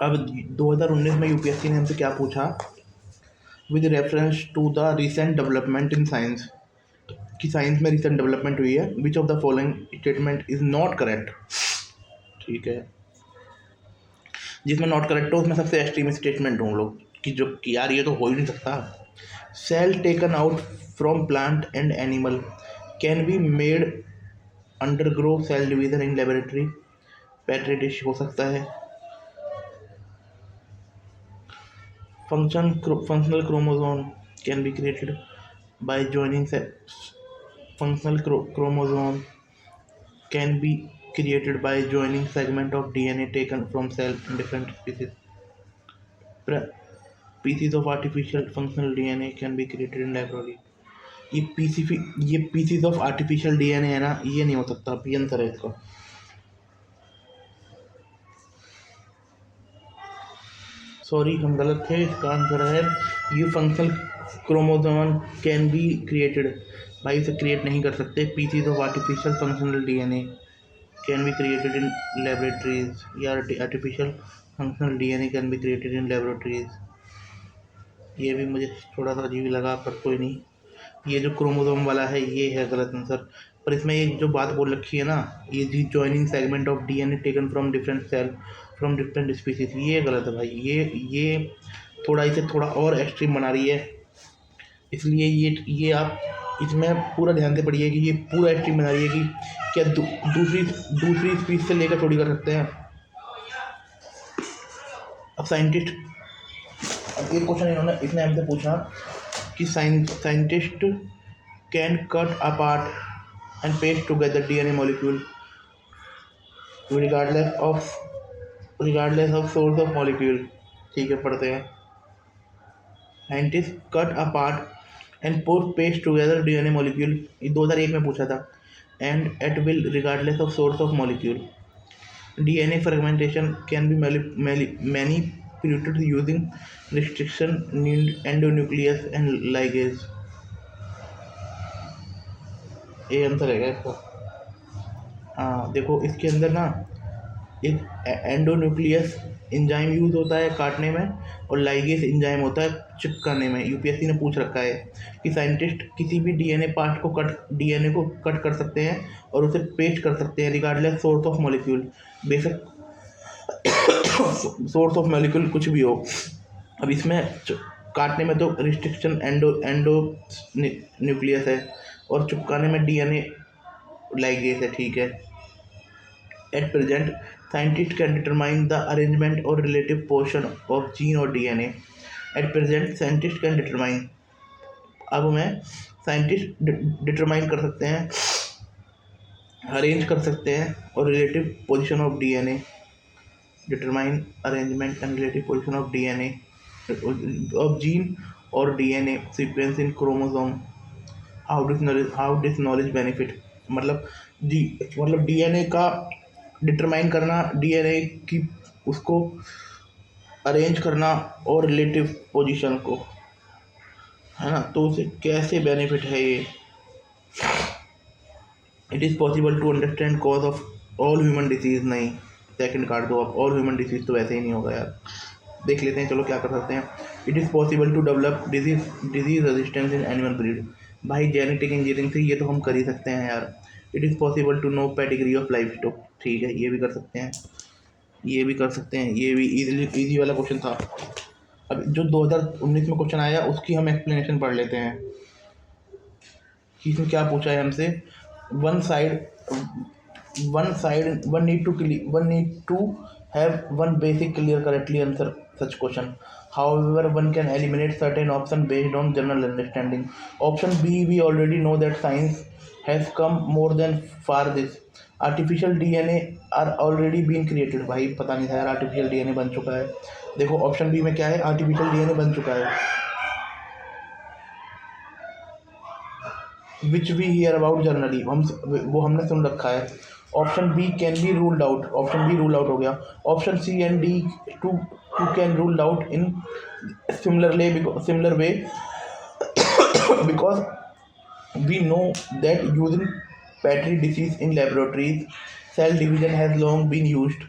अब 2019 में यूपीएससी ने हमसे क्या पूछा, with reference to the recent development in science, कि साइंस में रिसेंट डेवलपमेंट हुई है, which of the following statement is not correct. ठीक है, जिसमें नॉट करेक्ट हो उसमें सबसे एक्सट्रीम स्टेटमेंट ढूंढ लो कि जो कि यार ये तो हो ही नहीं सकता। Cell taken out from plant and animal can be made undergo cell division in laboratory, petri dish हो सकता है। Functional chromosome can be created by joining functional chromosome can be created by joining segment of DNA taken from cells in different species. Pieces of artificial functional DNA can be created in laboratory. ये PCs of artificial DNA है ना, ये नहीं हो सकता, P answer है इसका। Sorry हम गलत थे, इसका आंसर है ये functional chromosome can be created, भाई इसे क्रिएट नहीं कर सकते। Pieces of artificial functional DNA can be created in laboratories, या artificial functional DNA can be created in laboratories. ये भी मुझे थोड़ा सा अजीब लगा, पर कोई नहीं। ये जो क्रोमोसोम वाला है ये है गलत आंसर। पर इसमें ये जो बात बोल रखी है ना, ये जी joining segment of DNA taken from different cell from different species, ये गलत है भाई। ये थोड़ा इसे थोड़ा और एक्सट्रीम बना रही है, इसलिए ये आप इसमें पूरा ध्यान से पढ़िए कि ये पूरा एक्सट्रीम बना रही है कि क्या दूसरी स्पीच से लेकर थोड़ी कर सकते हैं। अब साइंटिस्ट, अब एक क्वेश्चन इसने हमसे पूछा कि scientist can cut apart and paste together DNA molecule regardless of source of molecule. ठीक है, पढ़ते हैं। Scientist cut apart and paste together DNA molecule, 2001 में पूछा था। And at will regardless of source of molecule. DNA fragmentation can be manipulated using restriction endonuclease and ligase. ये answer है इसका। हाँ देखो, इसके अंदर ना एक एंडोन्यूक्लियस इंजाइम यूज होता है काटने में, और लाइगेज इंजाइम होता है चिपकाने में। यूपीएससी ने पूछ रखा है कि साइंटिस्ट किसी भी डीएनए को कट कर सकते हैं और उसे पेस्ट कर सकते हैं रिगार्डलेस सोर्स ऑफ मॉलिक्यूल, बेशक सोर्स ऑफ मॉलिक्यूल कुछ भी हो। अब इसमें काटने में तो रिस्ट्रिक्शन एंडो न्यूक्लियस है, और चिपकाने में डीएनए लाइगेज है। ठीक है। At present scientist can determine the arrangement और रिलेटिव पोर्शन ऑफ जीन और DNA. At present scientist can determine, अब हमें साइंटिस्ट डिटरमाइन कर सकते हैं, अरेंज कर सकते हैं, और relative position of DNA, determine arrangement and relative position of DNA of gene और DNA sequence in chromosome. How this knowledge benefit, मतलब डीएनए का डिटरमाइन करना, डीएनए की उसको अरेंज करना और रिलेटिव पोजीशन को, है ना, तो उसे कैसे बेनिफिट है ये। It is possible to understand cause of all human disease. नहीं, सेकंड काट दो आप, ऑल ह्यूमन डिसीज तो वैसे ही नहीं होगा यार। देख लेते हैं, चलो क्या कर सकते हैं। It is possible to develop disease resistance in animal breed. भाई जेनेटिक इंजीनियरिंग से ये तो हम कर ही सकते हैं यार। It is possible to know pedigree of livestock. ठीक है, ये भी कर सकते हैं, ये भी कर सकते हैं। ये भी इजी वाला क्वेश्चन था। अब जो 2019 में क्वेश्चन आया उसकी हम एक्सप्लेनेशन पढ़ लेते हैं कि इसमें क्या पूछा है हमसे। one need to have one basic clear correctly answer such question. However, one can eliminate certain options based on general understanding. Option B, we already know that science has come more than far this. Artificial DNA are already been created. भाई पता नहीं था यार, artificial DNA बन चुका है। देखो option B में क्या है, आर्टिफिशियल डीएनए बन चुका है, which we hear about generally, वो हमने सुन रखा है। Option B can be ruled out, option B rule out हो गया। Option C and D too can ruled out in similar way because we know that using petri dishes in laboratories, cell division has long been used.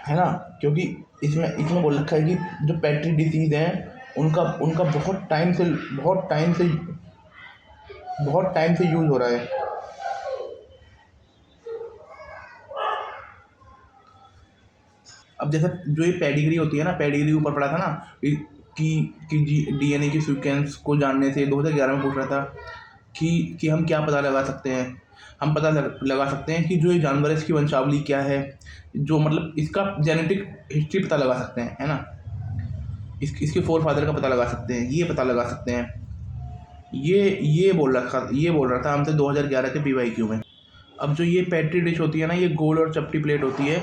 है ना, क्योंकि इसमें इसमें बोल रखा है कि जो पेट्री डिसीज हैं उनका उनका बहुत टाइम से यूज़ हो रहा है। अब जैसे जो ये पेडिग्री होती है ना, पेडिग्री ऊपर पड़ा था ना कि डीएनए की सीक्वेंस को जानने से 2011 में पूछ रहा था कि हम क्या पता लगा सकते हैं। हम पता लगा सकते हैं कि जो ये जानवर है इसकी वंशावली क्या है, जो मतलब इसका जेनेटिक हिस्ट्री पता लगा सकते हैं, है ना, इसके फोर फादर का पता लगा सकते हैं, ये पता लगा सकते हैं। ये बोल रहा था हमसे 2011 के PYQ में। अब जो ये पेट्री डिश होती है ना, ये गोल और चपटी प्लेट होती है।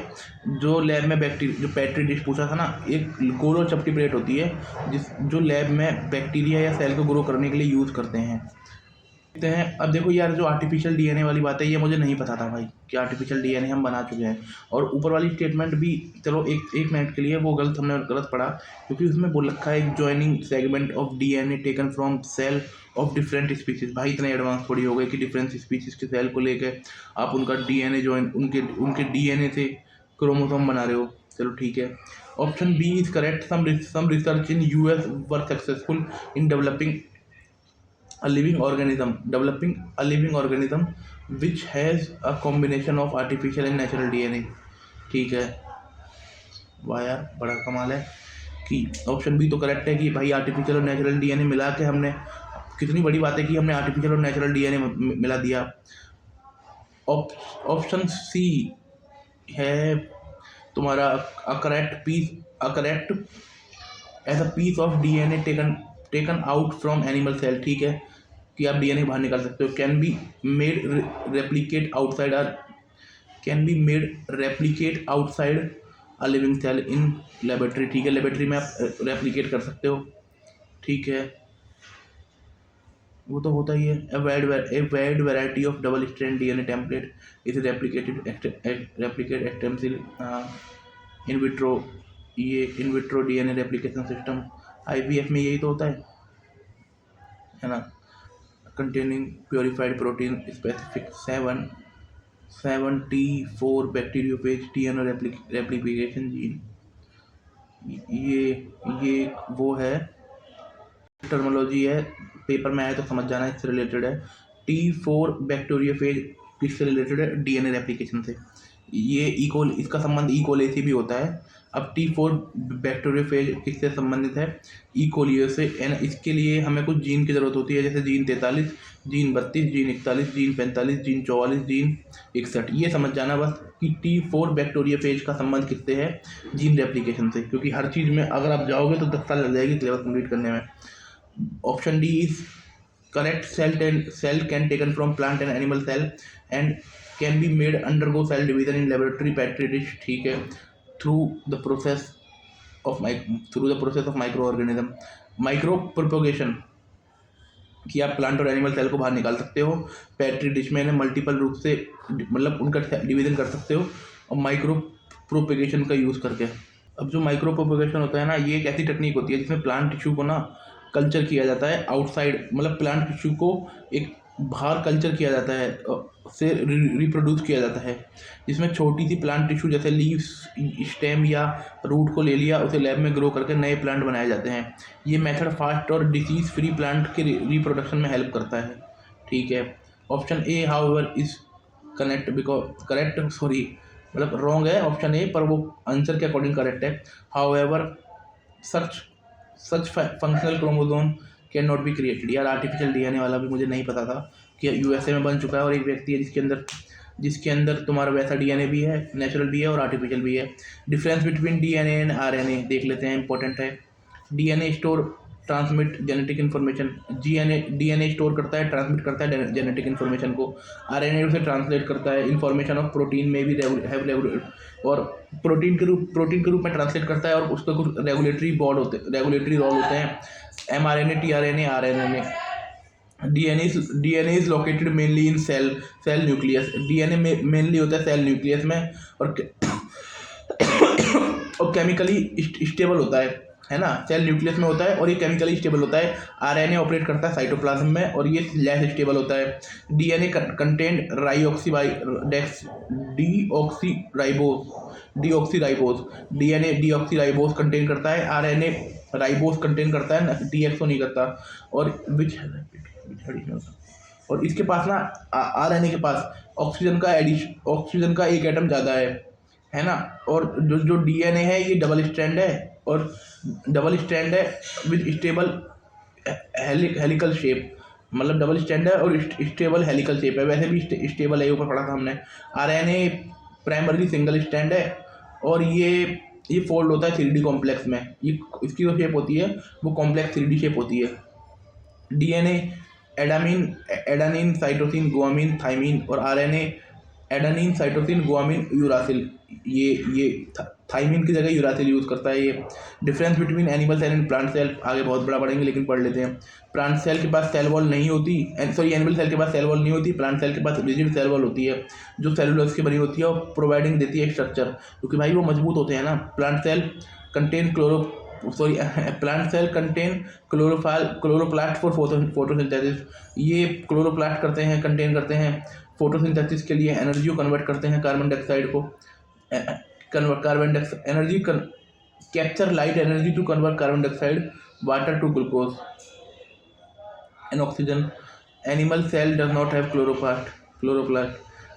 जो लैब में जो पेट्री डिश पूछा था ना, एक गोल और चपटी प्लेट होती है जो लैब में बैक्टीरिया या सेल को ग्रो करने के लिए यूज़ करते हैं। अब देखो यार, जो आर्टिफिशियल डीएनए वाली बात है, ये मुझे नहीं पता था भाई कि आर्टिफिशियल डीएनए हम बना चुके हैं। और ऊपर वाली स्टेटमेंट भी, चलो एक मिनट के लिए वो हमने गलत पढ़ा, क्योंकि उसमें बोल रखा है joining segment of DNA taken from cell of different species. भाई इतने एडवांस थोड़ी हो गए कि डिफरेंट स्पीसीज के सेल को लेकर आप उनका डीएनए जॉइन उनके डीएनए से क्रोमोसोम बना रहे हो। चलो ठीक है। Option B is correct. Some research in US were successful in developing a living organism which has a combination of artificial and natural DNA। ठीक है, वाह यार बड़ा कमाल है कि ऑप्शन बी तो करेक्ट है कि भाई आर्टिफिशियल और नेचुरल डीएनए मिला के हमने, कितनी बड़ी बात है कि हमने आर्टिफिशियल और नेचुरल डीएनए मिला दिया। ऑप्शन सी है तुम्हारा correct as a piece of DNA taken out from animal cell. ठीक है कि आप डीएनए बाहर निकाल सकते हो। Can be made replicate outside a living cell in laboratory. ठीक है, लेबोरेटरी में आप रेप्लिकेट कर सकते हो। ठीक है, वो तो होता ही है। A wide variety of double strand DNA template is replicate extensive in vitro. ये in vitro DNA replication system IVF में यही तो होता है ना। containing purified protein specific 7T4 bacteriophage DNA replication gene। ये वो है, टर्मोलॉजी है, पेपर में आया तो समझ जाना, इससे रिलेटेड है। T4 बैक्टीरियोफेज किससे रिलेटेड है? डीएनए रेप्लिकेशन से। ये इसका संबंध E. से भी होता है। अब T4 बैक्टीरियोफेज किससे संबंधित है? E. coli से। इसके लिए हमें कुछ जीन की ज़रूरत होती है, जैसे gene 43, gene 32, gene 41, gene 45, gene 44, gene 61। ये समझ जाना बस कि T4 बैक्टीरियोफेज का संबंध किससे है? जीन रेप्लिकेशन से। क्योंकि हर चीज़ में अगर आप जाओगे तो 10 साल लग जाएगी सिलेबस कंप्लीट करने में। Option D is correct. Cell can taken from plant and animal cell and can be made undergo cell division in laboratory petri dish. ठीक है, through the process of microorganism. Micropropagation कि आप plant और animal cell को बाहर निकाल सकते हो, पेट्री डिश में मल्टीपल रूप से मतलब उनका डिवीजन कर सकते हो, और माइक्रो प्रोपोगेशन का यूज़ करके। अब जो माइक्रो प्रोपोगेशन होता है ना, ये एक ऐसी टेक्निक होती है जिसमें प्लांट टिश्यू को ना कल्चर किया जाता है आउटसाइड, मतलब प्लांट टिश्यू को एक बाहर कल्चर किया जाता है, से रिप्रोड्यूस किया जाता है, जिसमें छोटी सी प्लांट टिश्यू जैसे लीव्स, स्टेम या रूट को ले लिया, उसे लैब में ग्रो करके नए प्लांट बनाए जाते हैं। ये मेथड फास्ट और डिसीज फ्री प्लांट के रिप्रोडक्शन में हेल्प करता है। ठीक है, ऑप्शन ए हाउएवर इज मतलब रॉन्ग है ऑप्शन ए, पर वो आंसर के अकॉर्डिंग करेक्ट है। However such functional chromosome can not be created. यार आर्टिफिशियल डीएनए वाला भी मुझे नहीं पता था कि USA में बन चुका है, और एक व्यक्ति है जिसके अंदर तुम्हारा वैसा डीएनए भी है, नेचुरल भी है और आर्टिफिशियल भी है। Difference between DNA and RNA देख लेते हैं, इंपॉर्टेंट है। DNA store transmit genetic information. DNA store करता है, ट्रांसमिट करता है जेनेटिक इन्फॉर्मेशन को। RNA उसे ट्रांसलेट करता है, इन्फॉर्मेशन ऑफ प्रोटीन में भी और प्रोटीन के रूप में ट्रांसलेट करता है, और उसका कुछ रेगुलेटरी रोल होते हैं। mRNA, tRNA, RNA। DNA is located mainly in cell nucleus. DNA mainly होता है सेल न्यूक्लियस में, और केमिकली स्टेबल होता है। है ना, सेल न्यूक्लियस में होता है और ये केमिकली स्टेबल होता है। आरएनए ऑपरेट करता है साइटोप्लाज्म में और ये लेस स्टेबल होता है। DNA content deoxyribose DNA deoxyribose contain करता है, आरएनए राइबोस कंटेन करता है, डीएक्सो नहीं करता। और विच और इसके पास ना आरएनए के पास ऑक्सीजन का एक एटम ज़्यादा है ना। और जो जो डीएनए है ये डबल स्ट्रैंड है और डबल स्ट्रैंड है विद स्टेबल हेलिकल शेप, मतलब डबल स्ट्रैंड है और स्टेबल हेलिकल शेप है। वैसे भी स्टेबल है, ऊपर पढ़ा था हमने। आरएनए प्राइमरली सिंगल स्ट्रैंड है और ये फोल्ड होता है 3D कॉम्प्लेक्स में। ये इसकी जो शेप होती है वो कॉम्प्लेक्स 3D शेप होती है। DNA adenine cytosine guanine thymine और RNA adenine cytosine guanine uracil. ये थाइमिन की जगह यूरासिल यूज़ करता है। ये difference between animal cell and plant cell आगे बहुत बड़ा पढ़ेंगे, लेकिन पढ़ लेते हैं। प्लांट सेल के पास सेल वॉल नहीं होती, सॉरी एनिमल सेल के पास सेल वॉल नहीं होती, प्लांट सेल के पास रिजिड सेल वॉल होती है जो सेलुलोज की बनी होती है और प्रोवाइडिंग देती है स्ट्रक्चर, क्योंकि भाई वो मजबूत होते हैं ना। Plant cell contain chloroplast for photosynthesis. ये क्लोरोप्लास्ट कंटेन करते हैं फोटोसिंथेसिस के लिए एनर्जी को कन्वर्ट करते हैं कार्बन डाइऑक्साइड को। Energy capture light energy to convert carbon dioxide water to glucose and oxygen. Animal cell does not have chloroplast.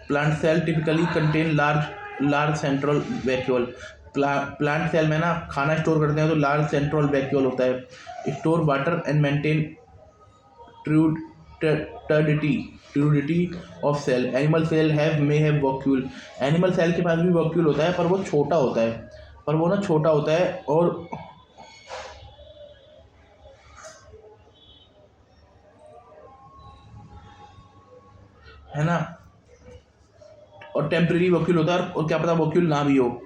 Plant cell typically contain large central vacuole. Plant cell में ना खाना store करते हैं तो large central vacuole होता है। Store water and maintain ट्यूडिटी of cell. Animal cell may have vacuole. Animal cell के पास भी वॉक्यूल होता है पर वो छोटा होता है और है ना, और टेम्परेरी वॉक्यूल होता है और क्या पता वॉक्यूल ना भी हो।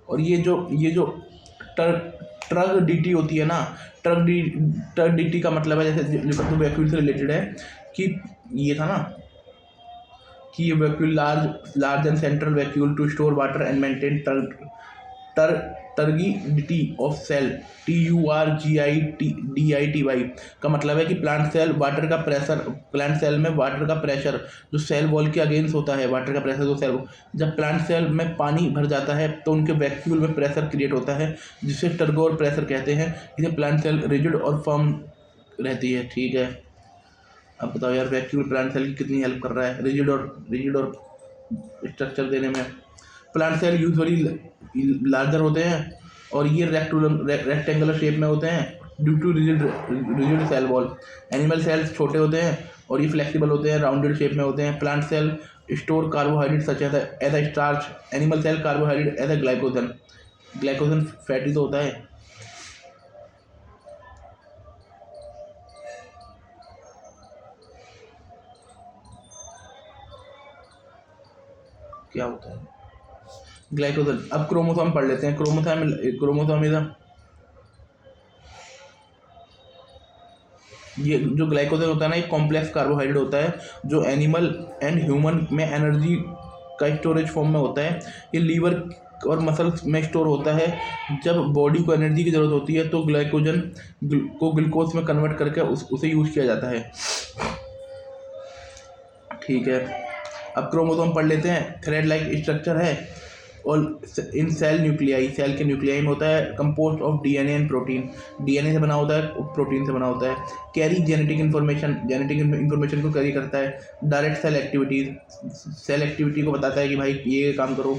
और ये जो ट्रग डीटी होती है ना, ट्रग डीटी का मतलब है, जैसे जो वैक्यूल से रिलेटेड है, कि ये था ना कि ये vacuole large and central vacuole to store water and maintain turgidity of cell TURGIDITY का मतलब है कि प्लांट सेल में वाटर का प्रेशर जो सेल वॉल के अगेंस्ट होता है, वाटर का प्रेशर जो सेल, जब प्लांट सेल में पानी भर जाता है तो उनके वैक्यूल में प्रेशर क्रिएट होता है जिसे टर्गोर प्रेशर कहते हैं। इसे प्लांट सेल रिजिड और फर्म रहती है। ठीक है, अब बताओ यार वैक्यूल प्लांट सेल की कितनी हेल्प कर रहा है रिजिड और स्ट्रक्चर देने में। प्लांट सेल यूजुअली लार्जर होते हैं और ये रेक्टेंगुलर शेप में होते हैं due to rigid cell wall. Animal cells छोटे होते हैं और ये फ्लेक्सिबल होते हैं, राउंडेड शेप में होते हैं। Plant cell store carbohydrate such as a starch. Animal cell carbohydrate as a glycogen fatty तो होता है। क्या होता है ग्लाइकोजन। अब क्रोमोसोम पढ़ लेते हैं। क्रोमोसोम इज ये जो ग्लाइकोजन होता है ना, एक कॉम्प्लेक्स कार्बोहाइड्रेट होता है जो एनिमल एंड ह्यूमन में एनर्जी का स्टोरेज फॉर्म में होता है। ये लीवर और मसल्स में स्टोर होता है। जब बॉडी को एनर्जी की ज़रूरत होती है तो ग्लाइकोजन को ग्लूकोज में कन्वर्ट करके उसे यूज़ किया जाता है। ठीक है, अब क्रोमोसोम पढ़ लेते हैं। थ्रेड लाइक स्ट्रक्चर है और इन सेल के न्यूक्लियाई में होता है compost of DNA and protein. DNA से बना होता है, प्रोटीन से बना होता है। कैरी जेनेटिक इन्फॉर्मेशन को कैरी करता है। डायरेक्ट सेल एक्टिविटी को बताता है कि भाई ये काम करो।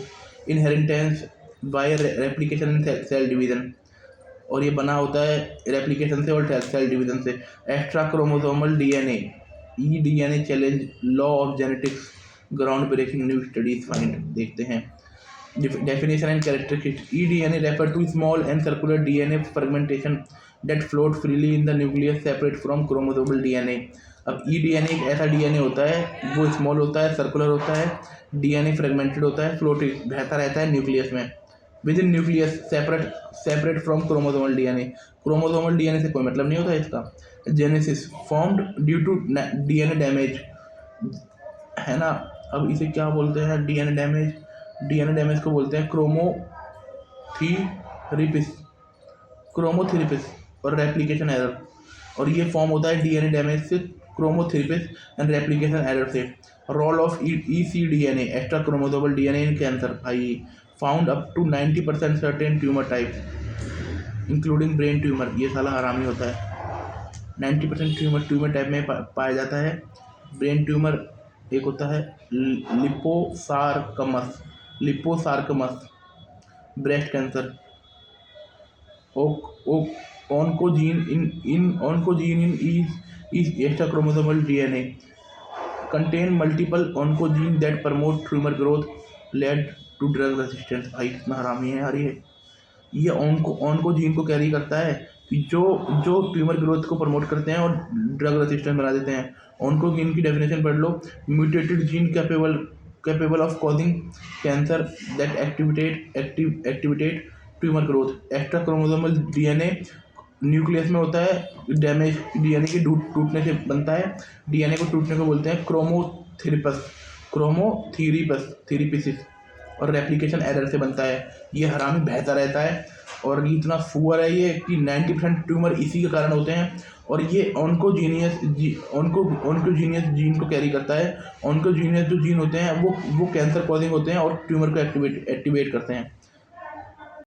Inheritance by replication and cell division, और ये बना होता है रेप्लिकेशन से और सेल डिवीजन से। Extra chromosomal DNA challenge law of genetics, ground breaking new studies find. देखते हैं definition and characteristics. eDNA refer to small and circular DNA fragmentation that float freely in the nucleus separate from chromosomal DNA. अब eDNA एक ऐसा DNA होता है, वो small होता है, सर्कुलर होता है, DNA फ्रेगमेंटेड होता है, फ्लोटिंग बहता रहता है न्यूक्लियस में। Within nucleus separate from chromosomal DNA। Chromosomal DNA से कोई मतलब नहीं होता इसका। Genesis formed due to DNA damage, है ना। अब इसे क्या बोलते हैं, DNA डैमेज। डीएनए डैमेज को बोलते हैं क्रोमोथेरेपिस और रेप्लिकेशन एरर, और ये फॉर्म होता है डीएनए डैमेज से, क्रोमोथेरेपिस एंड रेप्लिकेशन एरर से। Role of ecDNA, extra chromosomal DNA in cancer, भाई found up to 90% certain tumour type including brain tumour, ये साला हरामी होता है। 90% ट्यूमर टाइप में पाया जाता है। ब्रेन ट्यूमर एक होता है liposarcomas, breast cancer, oncogene in is extra chromosomal DNA contain multiple oncogene that promote tumor growth led to drug resistance। भाई कितना हरामी है यार ये ओनकोजीन को कैरी करता है कि जो ट्यूमर ग्रोथ को प्रमोट करते हैं और ड्रग रेसिस्टेंट बना देते हैं। ओनकोजीन की डेफिनेशन पढ़ लो, mutated gene capable of causing cancer that activated tumour growth. Extra chromosomal DNA nucleus में होता है, डैमेज डीएनए के टूटने से बनता है। डीएनए को टूटने को बोलते हैं क्रोमोथेरेपिसिस, और रेप्लिकेशन एरर से बनता है। ये हरामी बहता रहता है और ये इतना फुअर है ये कि 90% ट्यूमर इसी के कारण होते हैं। और ये ऑन्कोजीनियस जीन को कैरी करता है। ऑन्कोजीनियस जो जीन होते हैं वो कैंसर कॉजिंग होते हैं और ट्यूमर को एक्टिवेट करते हैं।